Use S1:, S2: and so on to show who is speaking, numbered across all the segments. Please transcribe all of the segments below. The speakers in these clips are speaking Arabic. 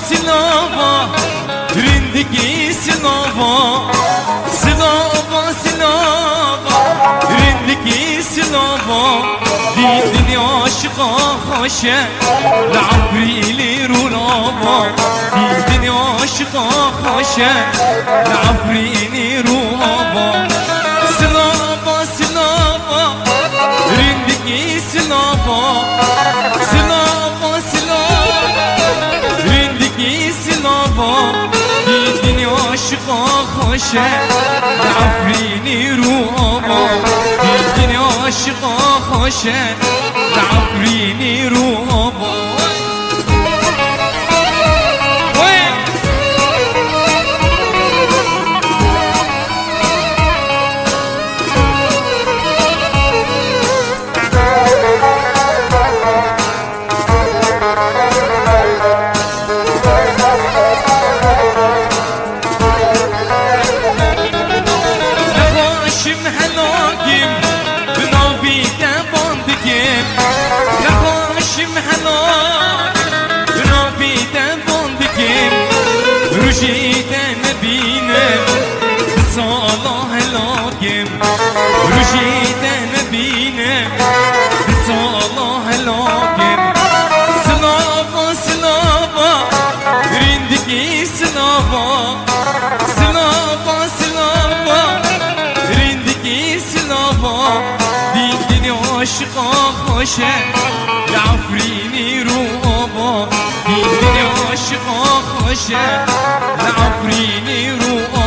S1: silava rindiki silava silava silava rindiki silava ديدني عاشقا خاشا العفريلي رولابا ديدني عاشقا خاشا العفريلي رولابا سلابا سلابا رندقي سلابا سلابا سلابا رندقي سلابا ديدني عاشقا خاشا العفريلي رولابا ديدني عاشقا خاشا العفريني روبا رجيت نبينا بصلاة هلاكم سلافا سلافا رندقي سلافا سلافا سلافا رندقي سلافا ديدني عاشقا خاشا العفريني روبا ديدني عاشقا خاشا العفريني روبا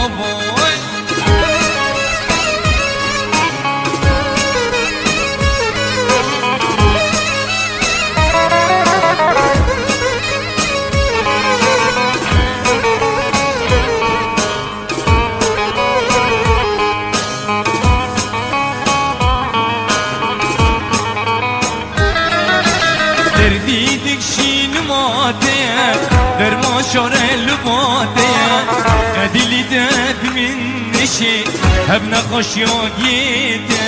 S1: درديدك شين ماتيا در ما شارل ماتيا ادلي داد من نشي هبنا خشياقيتا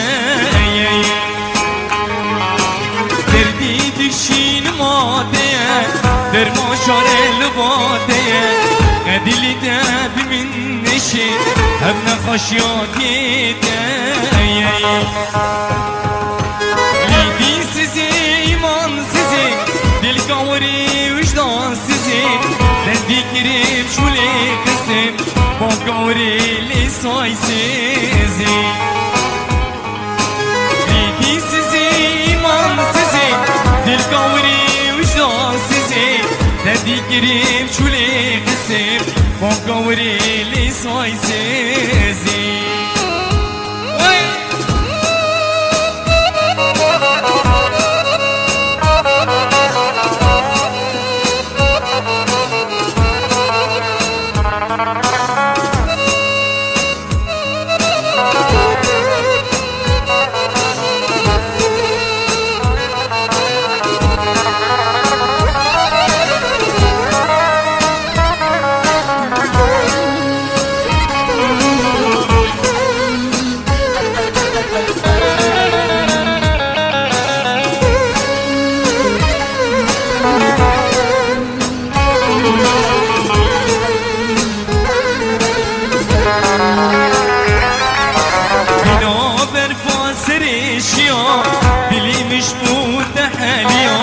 S1: درديدك شين ماتيا در ما شارل ماتيا ادلي داد من نشي هبنا خشياقيتا ليدي سيزي iman sizi dil kavri vicdan sizi ben dikrim şule kızım bu kavri lisay sizi lidi sizi iman sizi dil kavri vicdan sizi ben dikrim şule kızım bu kavri lisay sizi دليمش متحاليا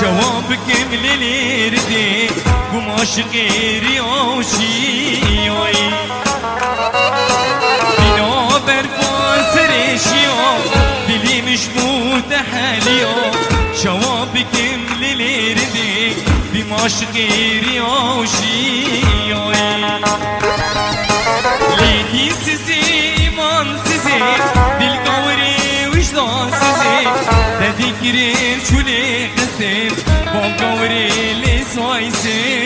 S1: شوابك مليردي قماش غيري وشيوي بنا برفاس ريشيا دليمش متحاليا شوابك مليردي قماش غيري وشيوي ليدي سيزي iman sizi dil kavri vicdan sizi dediklerim şule kızım bu kavri lisay sizi